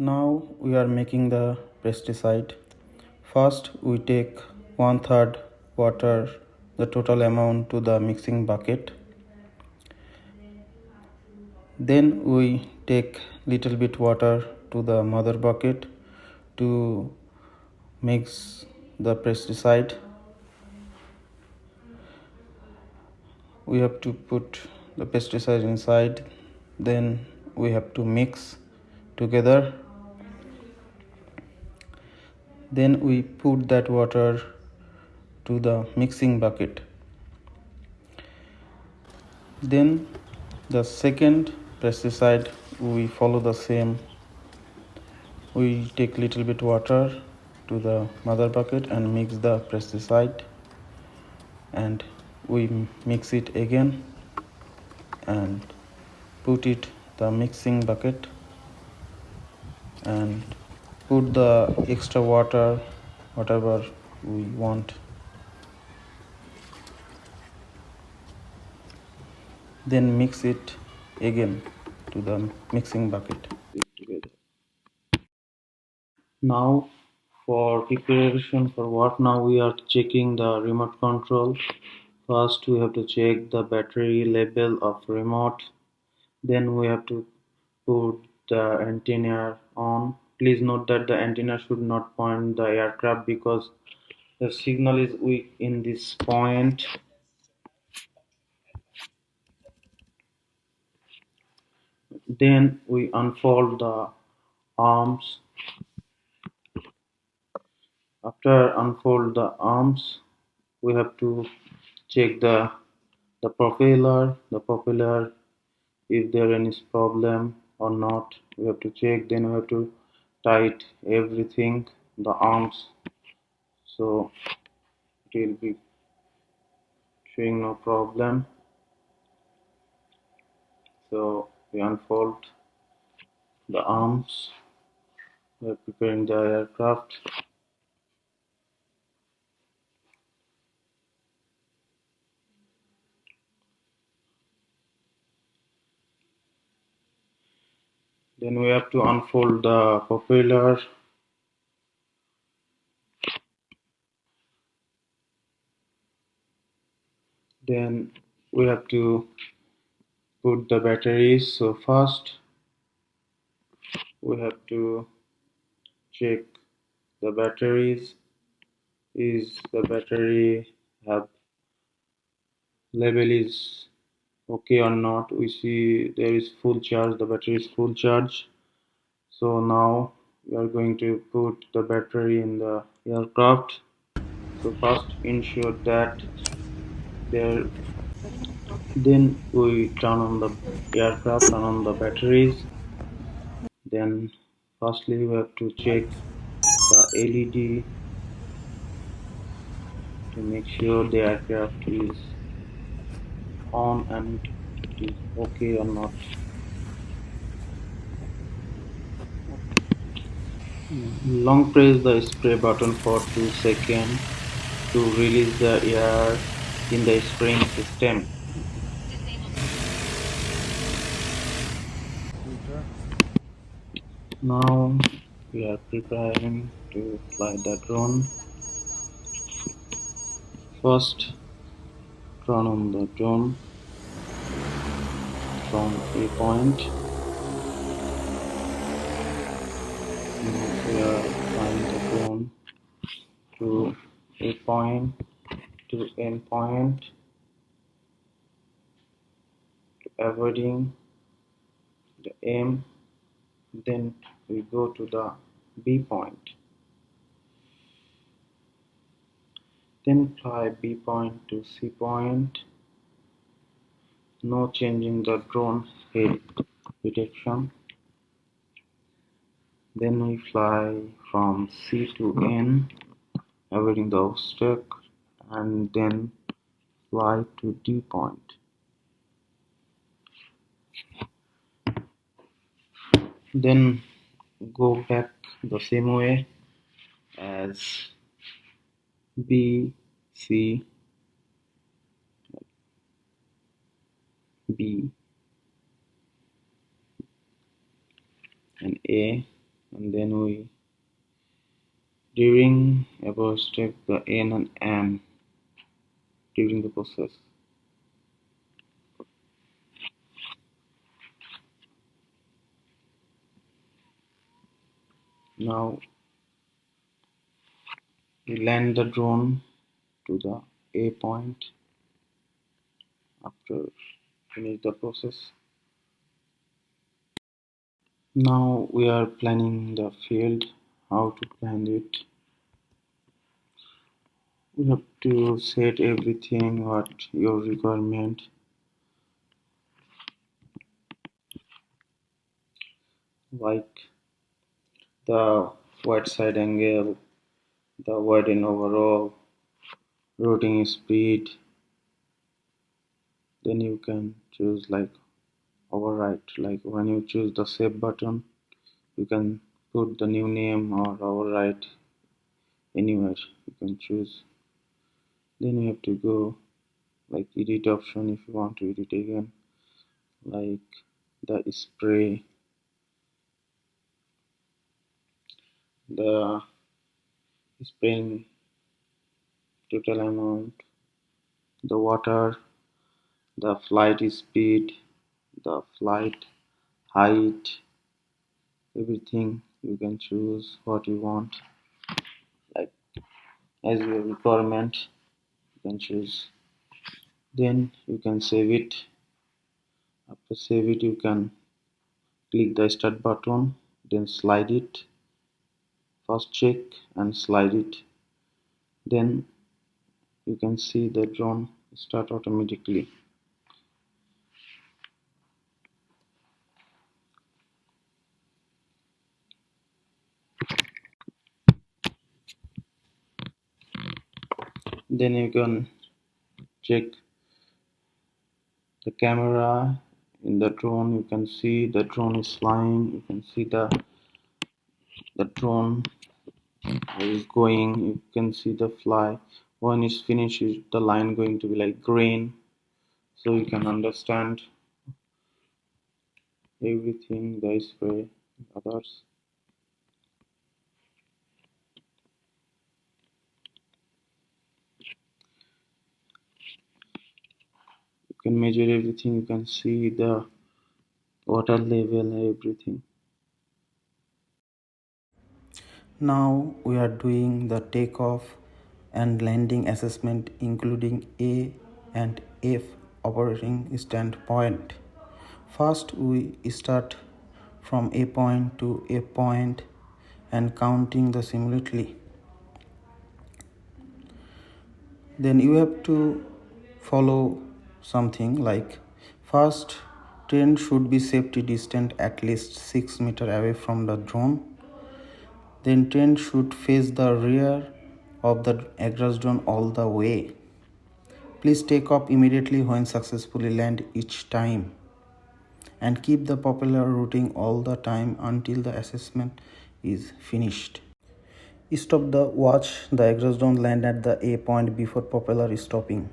Now we are making the pesticide. First we take 1/3 water, the total amount, to the mixing bucket. Then we take little bit water to the mother bucket to mix the pesticide. We have to put the pesticide inside, then we have to mix together. Then we put that water to the mixing bucket. Then the second pesticide, we follow the same. We take little bit water to the mother bucket and mix the pesticide, and we mix it again and put it the mixing bucket and put the extra water whatever we want. Then mix it again to the mixing bucket together. Now for preparation for what, now we are checking the remote control. First we have to check the battery level of remote. Then we have to put the antenna on. Please note that the antenna should not point the aircraft because the signal is weak in this point. Then we unfold the arms. After unfold the arms, we have to check the propeller, if there any problem or not. We have to check. Then we have to tight everything, the arms, so it will be showing no problem. So we unfold the arms. We are preparing the aircraft. Then we have to unfold the propeller. Then we have to put the batteries. So first we have to check the batteries. Is the battery have level is okay or not? We see there is full charge, the battery is full charge. So now we are going to put the battery in the aircraft. So first ensure that there, then we turn on the aircraft, turn on the batteries. Then firstly we have to check the LED to make sure the aircraft is on and it is okay or not. Long press the spray button for 2 seconds to release the air in the spraying system. Now we are preparing to fly the drone. First turn on the drone from a point. Now we are flying the drone to a point, to end point, to avoiding the aim. Then we go to the B point. Then fly B point to C point. No changing the drone head direction. Then we fly from C to N, avoiding the obstacle, and then fly to D point. Then go back the same way as B, C, B, and A. and then we during above step the N and M during the process. Now we land the drone to the A point after finish the process. Now we are planning the field, how to plan it. We have to set everything what your requirement, like the wide side angle, the wide and overall, routing speed. Then you can choose like override, like when you choose the save button, you can put the new name or override anywhere you can choose. Then you have to go like edit option if you want to edit again, like the spray, the spraying total amount, the water, the flight speed, the flight height, everything you can choose what you want, like as your requirement you can choose. Then you can save it. After save it, you can click the start button, then slide it. First check and slide it. Then you can see the drone start automatically. Then you can check the camera in the drone. You can see the drone is flying. You can see the drone is going. You can see the fly. When it's finished, the line going to be like green, so you can understand everything this way. Others, you can measure everything. You can see the water level, everything. Now we are doing the takeoff and landing assessment including A and F operating standpoint. First we start from A point to A point and counting the simultaneously. Then you have to follow something like first train should be safety distant at least 6 meters away from the drone. Then train should face the rear of the exhaust drone all the way. Please take off immediately when successfully land each time and keep the propeller routing all the time until the assessment is finished. Stop the watch the exhaust drone land at the A point before propeller stopping.